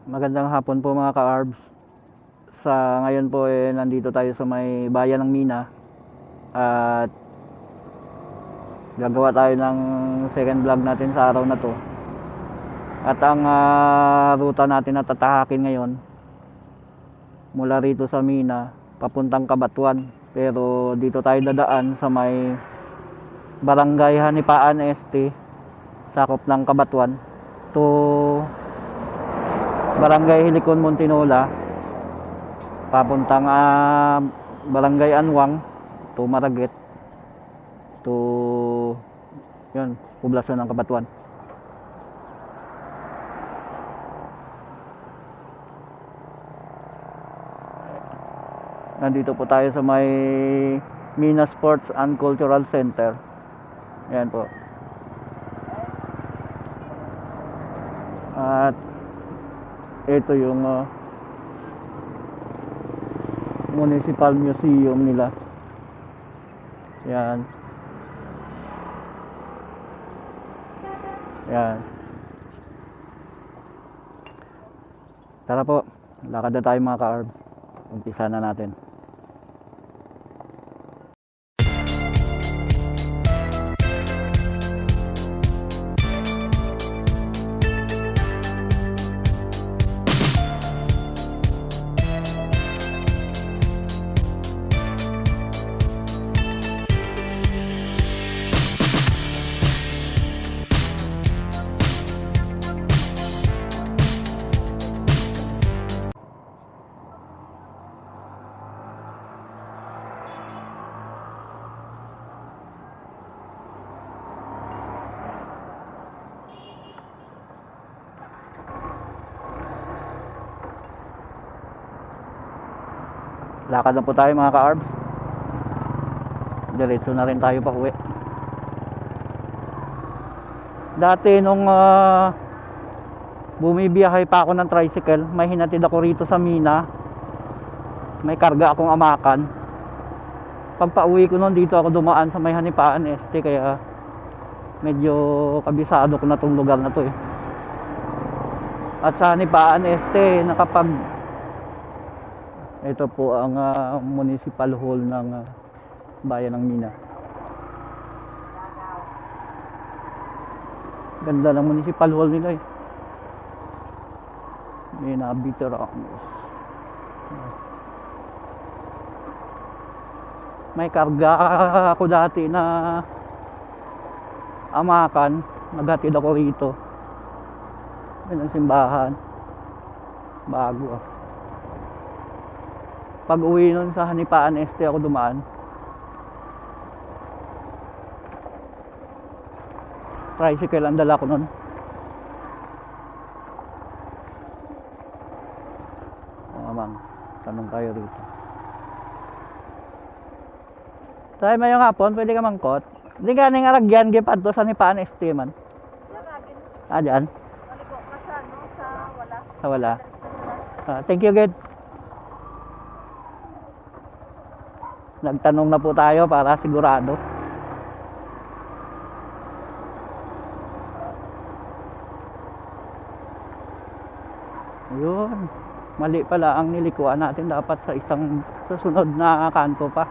Magandang hapon po mga ka-arbs. Sa ngayon po nandito tayo sa may bayan ng Mina at gagawa tayo ng second vlog natin sa araw na to. At ang ruta natin na tatahakin ngayon mula rito sa Mina papuntang Cabanatuan, pero dito tayo dadaan sa may Barangay Hanipaan Este, sakop ng Cabanatuan, to Barangay Hilikon, Montinola, papuntang Barangay Anwang to Maraget to yun, poblasyon ng Cabanatuan. Nandito po tayo sa may Mina Sports and Cultural Center. Yan po. At ito yung Municipal Museum nila. Yan. Yan. Tara po, lakad na tayo mga ka-arb. Umpisa na natin. Lakad na po tayo mga ka-arbs. Diretso na rin tayo pa uwi. Dati nung bumibiyahe pa ako ng tricycle, may hinatid ako rito sa Mina. May karga akong amakan. Pag pauwi ko noon, dito ako dumaan sa may Hanipaan Este, kaya medyo kabisado ko na tong lugar na to eh. At sa Hanipaan Este, ito po ang municipal hall ng bayan ng Mina. Ganda ng municipal hall nila eh. Mina Veteranos. May karga ako dati na amakan. Naghatid ako rito. Yan ang simbahan. Bago ah. Pag uwi nun sa Hanipaan Este ako dumaan. Tricycle ang dala ko nun. Mamang, tanong tayo rito. Tayo mayong hapon, pwede ka mangkot. Hindi ka ning aragyan, gipad to sa Hanipaan Este man. Dyan? Sa wala. Thank you, good. Nagtanong na po tayo para sigurado. Ayun. Mali pala ang nilikuan natin. Dapat sa isang susunod na kanto pa.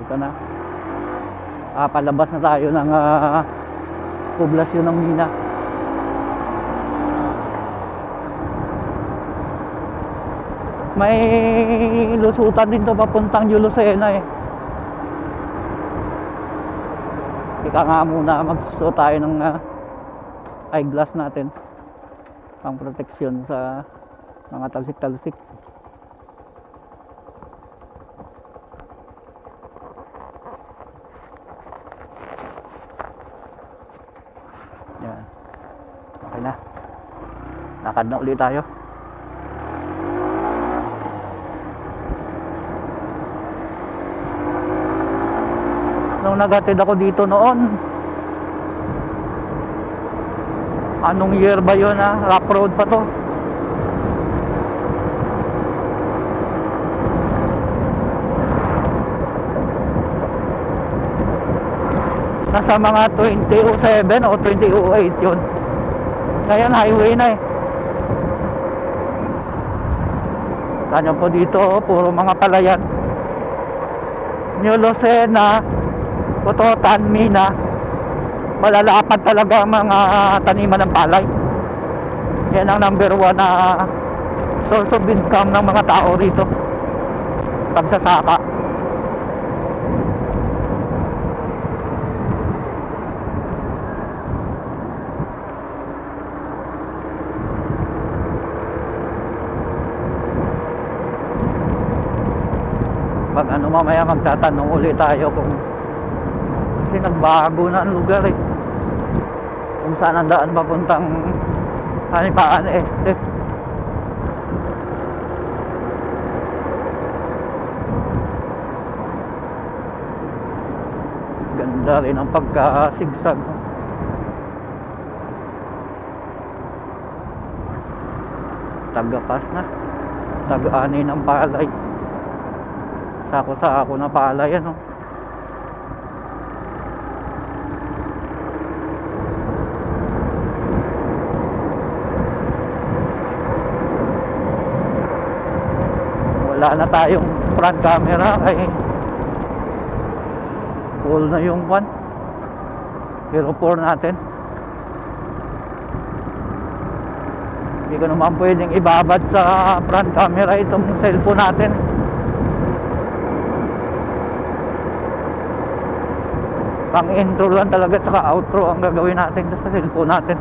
Ito na. Palabas na tayo ng poblasyon ng Mina. May lusutan din to papuntang Julusena eh. Ika nga muna magsusuot tayo ng eyeglass natin pang proteksyon sa mga talsik-talsik. Yan. Okay na. Lakad na ulit tayo. Nung naghatid ako dito noon, anong year ba yun rough road pa to. nasa mga 2007 o 2008 yun. Ngayon highway na eh. Kanya po dito, puro mga palayan. New Lucena, Cototan, Mina, malalapad talaga ang mga taniman ng palay. Yan ang number 1 na source of income ng mga tao rito, pagsasaka. Pag ano mamaya magtatanong ulit tayo kung kasi nagbago na ang lugar eh, kung saan ang daan papuntang Hanipaan Este. Ganda rin ang pagkasigsag. Tagapas na, tag-ani ng palay, sako-sako na palay ano. Wala na tayong front camera kay full na yung 04 natin. Hindi ko naman pwedeng ibabad sa front camera itong cellphone natin. Pang intro lang talaga saka outro ang gagawin natin sa cellphone natin.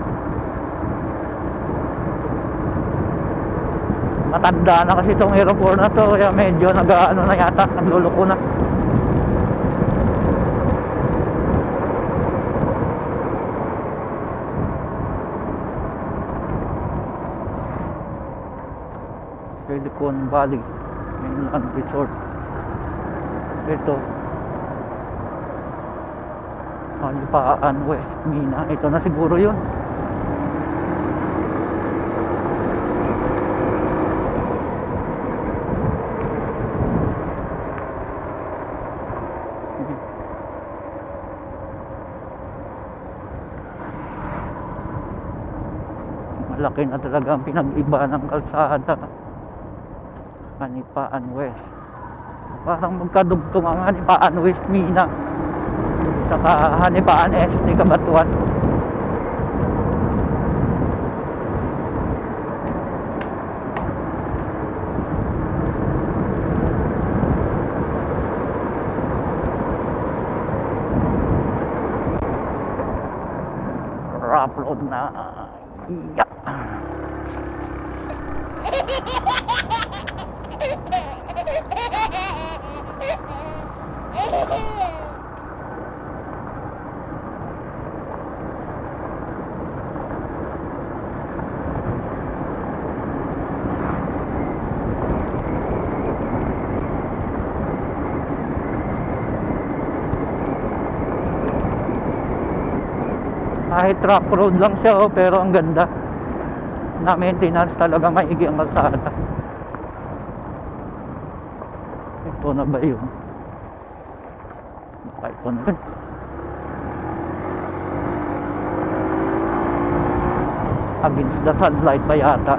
Matanda na kasi itong 04 na to, kaya medyo nag-ano na yata, nagluluko na. Silicon Valley Mainland Resort. Ito Hanipaan West Mina. Ito na siguro yun. Malaki na talaga ang pinag-iba ng kalsada. Hanipaan West. Parang magkadugtong ang Hanipaan West Mina saka Hanipaan Este Cabanatuan. Rough road na. Yeah. Kahit rough road lang siya pero ang ganda na maintenance, talaga maigi ang kalsada. Ito na ba yun? Ito na rin. Against the sunlight pa yata.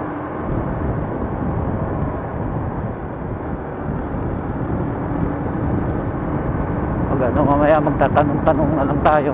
Pag ano mamaya magtatanong-tanong na lang tayo.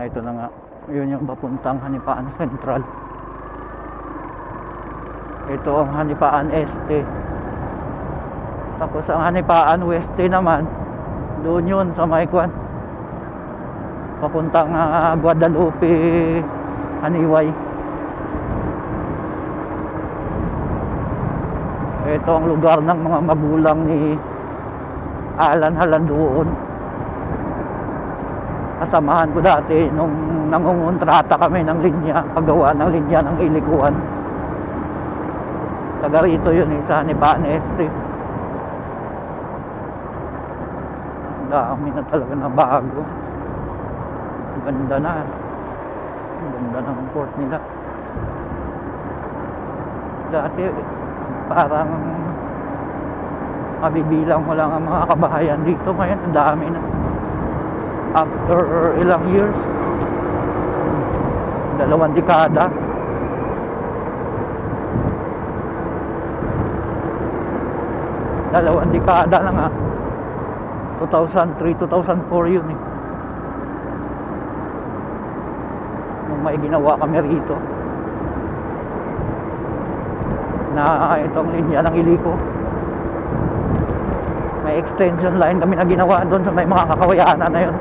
Ito na nga, yun yung papuntang Hanipaan Central. Ito ang Hanipaan Este. Tapos ang Hanipaan Weste naman, doon yun sa Maikwan, papuntang Guadalupe, Haniway. Ito ang lugar ng mga magulang ni Alan Halandoon. Kasamahan ko dati nung nangungontrata kami ng linya, paggawa ng linya ng Ilikuan. Taga rito yun sa Hanipan Street. Dami na talaga na bago. Ganda na. Ganda ng port nila. Dati parang mabibilang mo lang ang mga kabahayan dito. Ngayon ang dami na. After ilang years, 2 dekada. Dalawang dekada na nga. 2003, 2004 yun eh. Nung may ginawa kami rito na itong linya ng Iliko. May extension line kami na ginawa doon sa may mga kakawayanan na yun.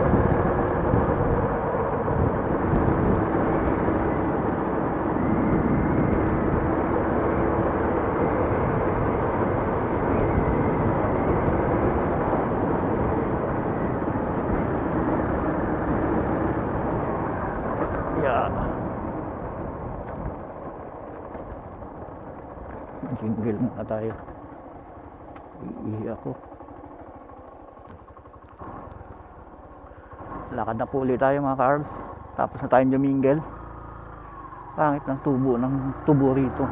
Jingle muna tayo. Iihi ako. Lakad na po ulit tayo mga carbs. Tapos na tayong jumingle. Pangit ng tubo rito.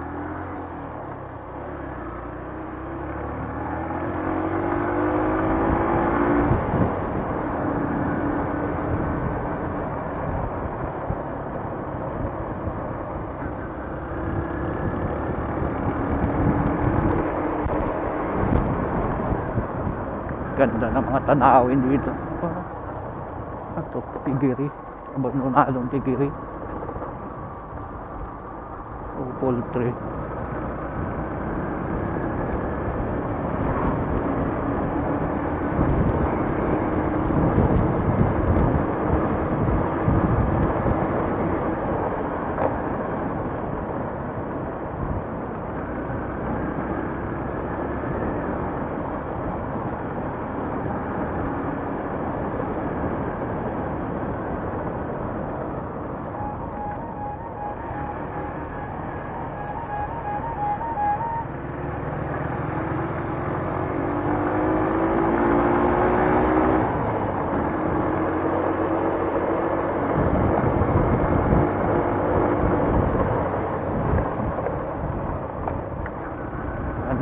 Ganda ng mga tanawin dito. Ito, Tigiri. Abandonadong Tigiri. O poultry.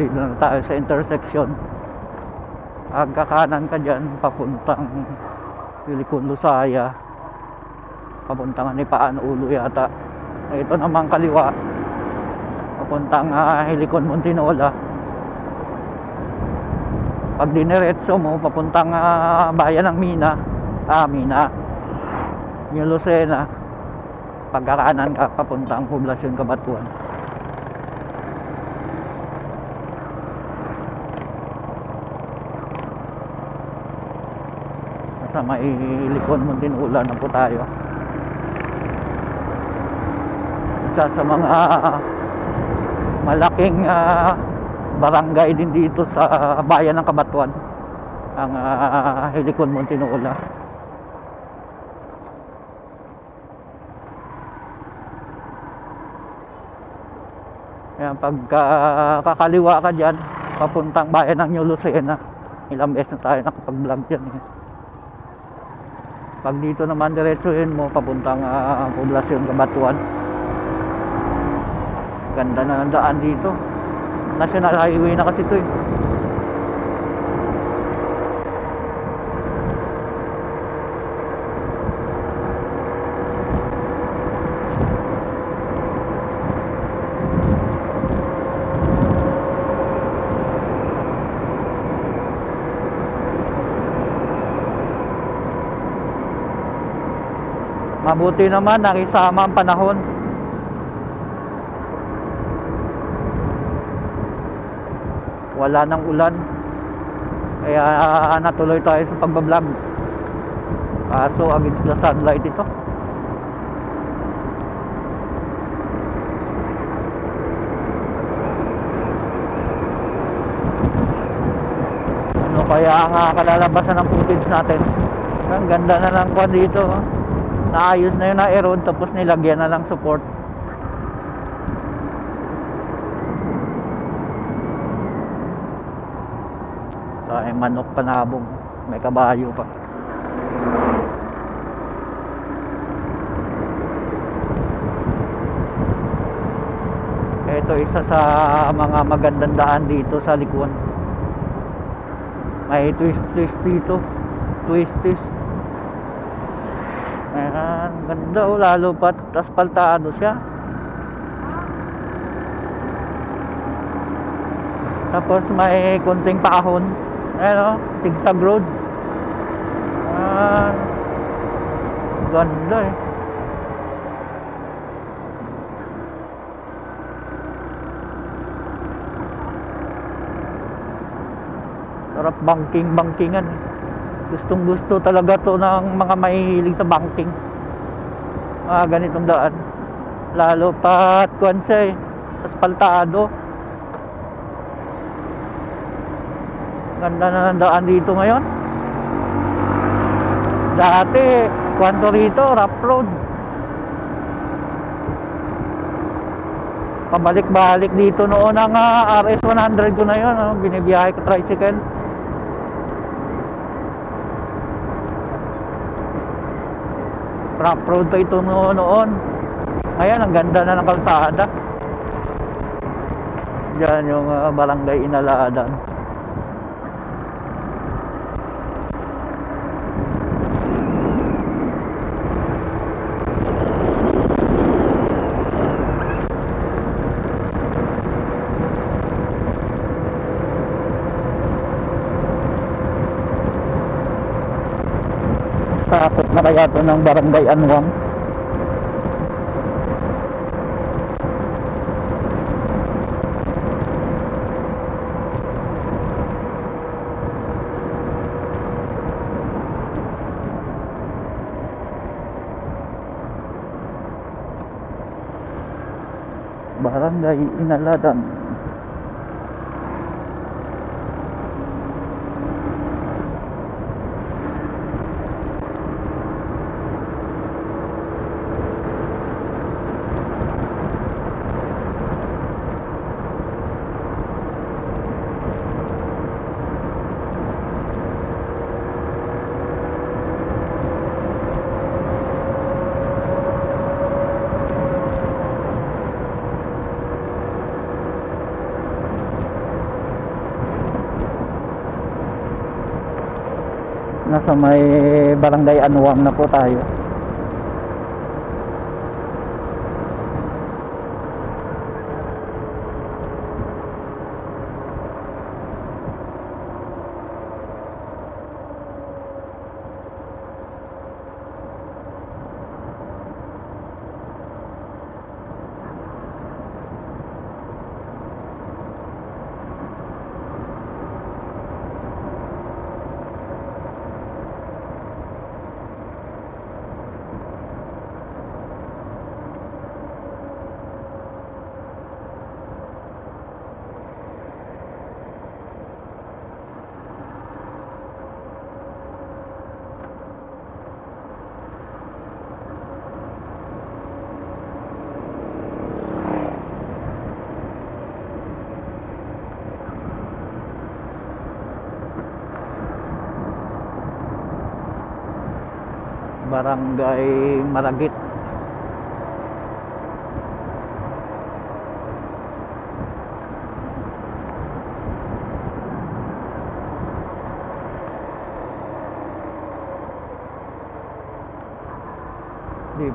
Dito na tayo sa intersection. Agkakanan ka dyan papuntang Silicon Lusaya, papuntang Hanipan Ulo yata. Ito naman kaliwa papuntang Helicon Montinola. Pag diniretso mo papuntang bayan ng Mina, New Lucena, pagkakanan ka papuntang Poblacion Cabatuan. Sa may Helicon Montinola na po tayo. Isa sa mga malaking barangay din dito sa bayan ng Cabatuan, ang Helicon Montinola. Yan, pagka kakaliwa ka dyan papuntang bayan ng New Lucena, ilang beses na tayo nakapag-vlog dyan eh. Pag dito naman diretsuhin mo papuntang Poblacion Cabatuan. Ganda na ng daan dito. National Highway na kasi ito eh. Mabuti naman nakisama ang panahon. Wala nang ulan. Kaya natuloy tayo sa pagbablog. Kaso against the sunlight ito. Ano kaya ang kalalabasan ng footage natin? Ang ganda na lang ko dito. Naayos na yung na-erode tapos nilagyan na lang support. So, ay manok panabong. May kabayo pa. Ito isa sa mga magandang daan dito sa Likuan. May twist dito. Twist. Ayan, ganda oh, lalo pat aspaltado siya. Tapos may konting paahon. Ayan oh, zigzag road. Ayan. Ganda eh. Sarap bankingan. Gustong gusto talaga to ng mga mahihilig sa banking. Ganitong daan. Lalo pat kuwan siya eh, aspaltado. Ganda na ng daan dito ngayon. Dati kwanto rito, rough road. Pabalik-balik dito noon ang RS100 ko na yun, binibiyahe ko tricycle. Rough road pa ito noon. Ayan, ang ganda na ng kalsada. Diyan yung barangay Inaladan. Sakot na kaya ito ng barangay Anwang. Barangay Inaladan. Nasa may barangay Anwang na po tayo. Barangay Maragit. Di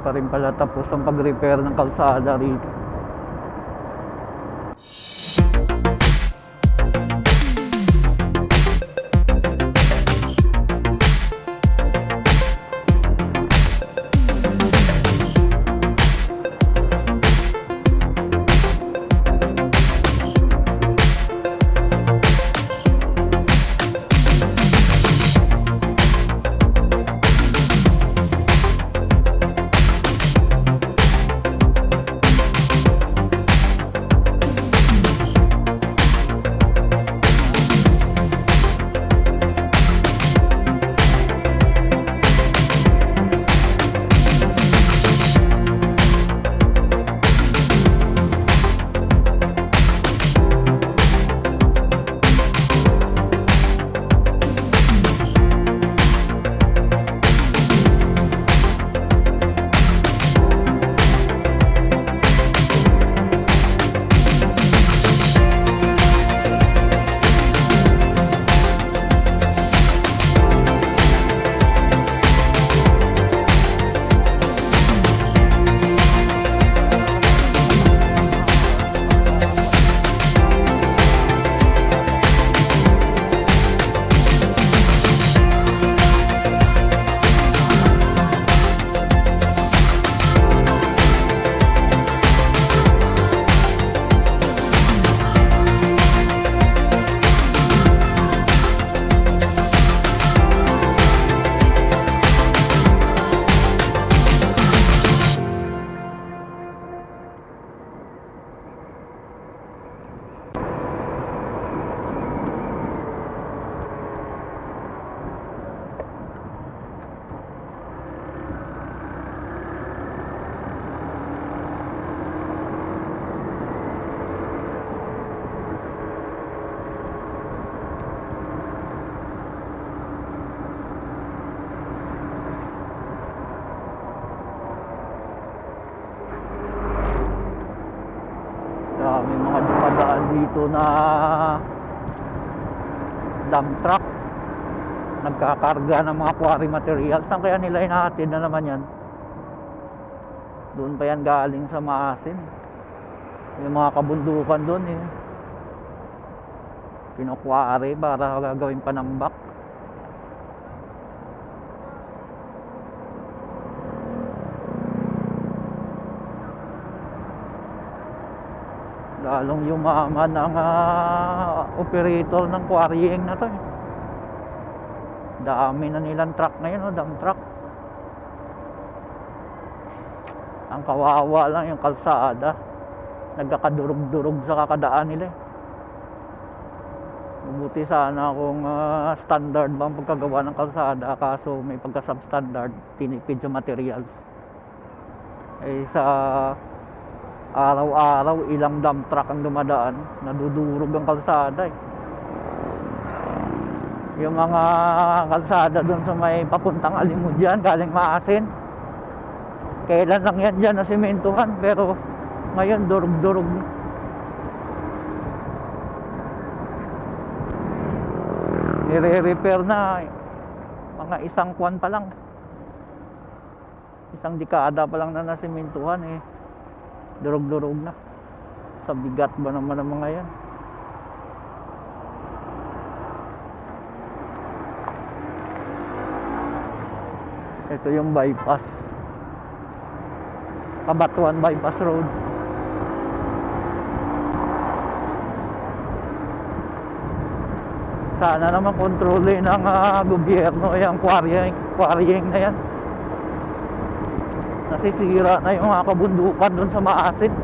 pa rin pala tapos ang pag-repair ng kalsada rito. dito na dump truck nagkakarga ng mga quarry materials. Saan kaya nila inahatid na naman yan? Doon pa yan galing sa Maasin. Yung mga kabundukan doon kinukwari para gagawin panambak. Lalong yumaman ang operator ng quarrying na to. Dami na nilang truck ngayon, dump truck. Ang kawawa lang yung kalsada, nagkakadurog-durog sa kakadaan nila. Mabuti sana kung standard ba ang pagkagawa ng kalsada, kaso may pagka-substandard, tinipid sa materials. Sa araw-araw ilang dump truck ang dumadaan, nadudurog ang kalsada. Yung mga kalsada doon sa may papuntang Alimud dyan, galing Maasin, kailan lang yan dyan na simentuhan, pero ngayon durog-durog. Nire-repair na mga isang kwan pa lang, isang dekada pa lang na nasimentuhan, durog-durog na. Sa bigat ba naman ang mga yan? Ito yung bypass, Kabatuan Bypass Road. Sana naman kontrolin ng gobyerno yung quarrying na yan. Nasisira na yung mga kabundukan doon sa Maasin.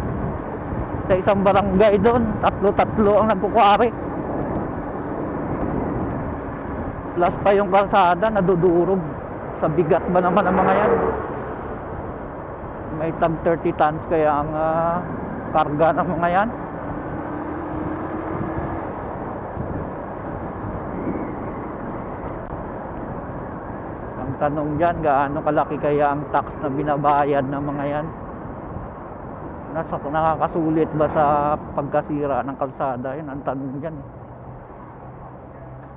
Sa isang barangay doon, tatlo ang nagkukwari. Plus pa yung kalsada, nadudurog. Sa bigat ba naman ang mga yan? May tag 30 tons kaya ang karga ng mga yan. Ang tanong dyan, gaano kalaki kaya ang tax na binabayad ng mga yan? Nakakasulit ba sa pagkasira ng kalsada? Yan ang tanong dyan.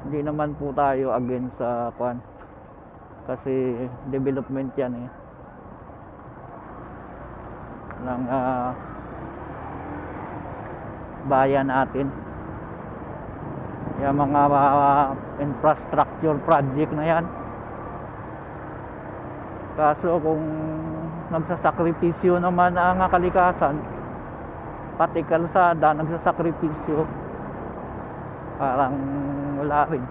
Hindi naman po tayo against sa kasi development yan ng bayan natin. Yung mga infrastructure project na yan, kaso kung nagsasakripisyo naman ang kalikasan, pati kalsada nagsasakripisyo, parang wala rin.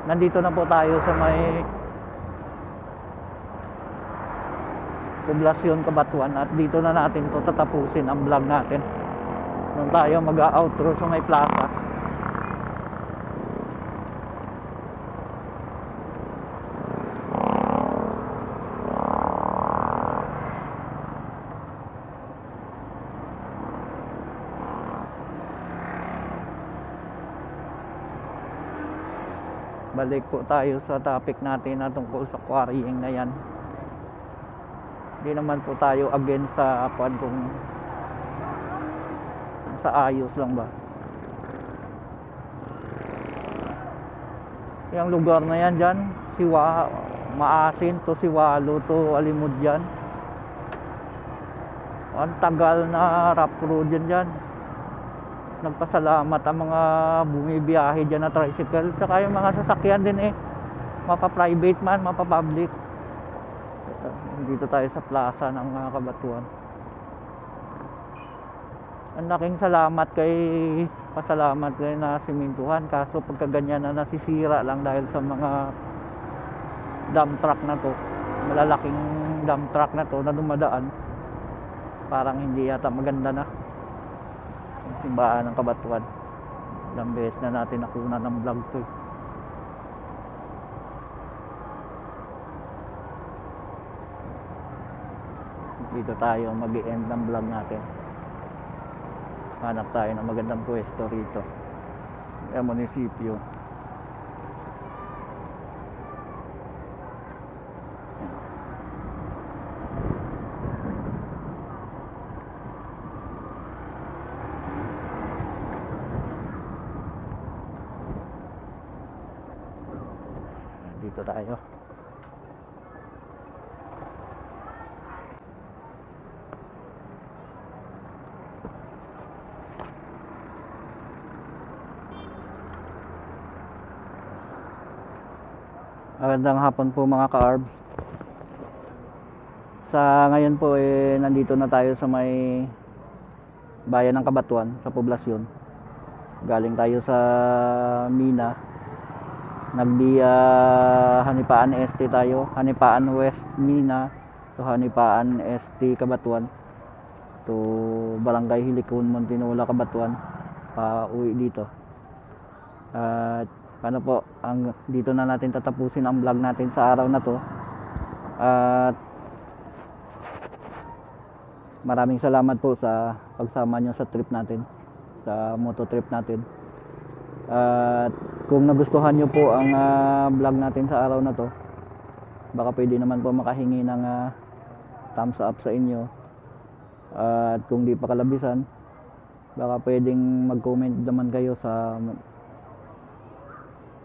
Nandito na po tayo sa may Poblasyon Kabatuan at dito na natin to tatapusin ang vlog natin. Doon tayo mag-outro sa may plaza. Balik po tayo sa topic natin na tungkol sa quarrying na yan. Hindi naman po tayo against sa kung sa ayos lang ba. Yung lugar na yan dyan, Maasin to Siwalo to Alimud dyan. Ang tagal na rough road dyan. Nagpasalamat ang mga bumibiyahe dyan na tricycle. Saka yung mga sasakyan din mapa-private man, mapa-public. Dito tayo sa plaza ng Kabatuan. Ang laking pasalamat kay na simintuhan, kaso pagka ganyan na nasisira lang dahil sa mga dump truck na to, malalaking dump truck na to na dumadaan, parang hindi yata maganda na yung simbahan ng Kabatuan. Ilang beses na natin nakuna ng vlog to Dito tayo mag-i-end ng vlog natin. Hanap tayo ng magandang pwesto rito sa munisipyo. Dito tayo. Magandang hapon po mga ka-ARB. Sa ngayon po nandito na tayo sa may bayan ng Cabatuan sa poblasyon. Galing tayo sa Mina. Nagbiya Hanipaan ST tayo, Hanipaan West Mina to Hanipaan ST Cabatuan to Barangay Hilikon, Montinola, Cabatuan, pa uwi dito. At paano po, dito na natin tatapusin ang vlog natin sa araw na to. At maraming salamat po sa pagsama nyo sa trip natin, sa moto trip natin. At kung nagustuhan nyo po ang vlog natin sa araw na to, baka pwede naman po makahingi ng thumbs up sa inyo. At kung di pa kalabisan, baka pwedeng mag-comment naman kayo sa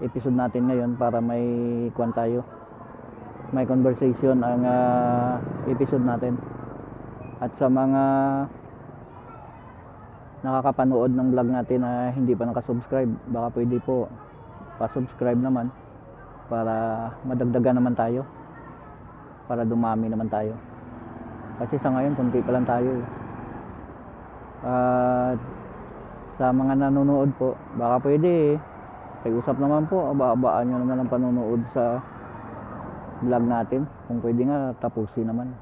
episode natin ngayon para may kwan tayo, may conversation ang episode natin. At sa mga nakakapanood ng vlog natin na hindi pa nakasubscribe, baka pwede po pa-subscribe naman para madagdagan naman tayo, para dumami naman tayo, kasi sa ngayon kunti pa lang tayo. At sa mga nanonood po, baka pwede pag-usap naman po, abaan nyo naman ang panonood sa vlog natin. Kung pwede nga, tapusin naman.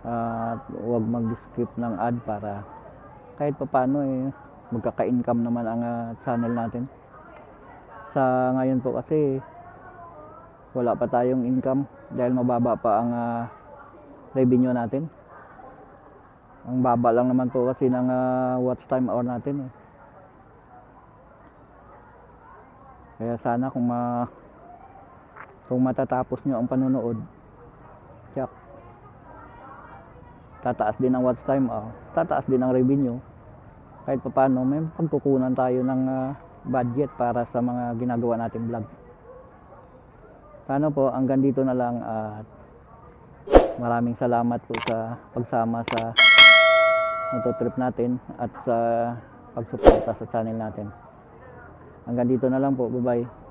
At huwag mag-skip ng ad para kahit papano magkaka-income naman ang channel natin. Sa ngayon po kasi, wala pa tayong income dahil mababa pa ang revenue natin. Ang baba lang naman po kasi ng watch time hour natin . Kaya sana kung matatapos nyo ang panonood, check, tataas din ang watch time, tataas din ang revenue. Kahit paano may pagkukunan tayo ng budget para sa mga ginagawa nating vlog. Paano po, hanggang dito na lang at maraming salamat po sa pagsama sa mototrip natin at sa pagsuporta sa channel natin. Hanggang dito na lang po. Bye-bye.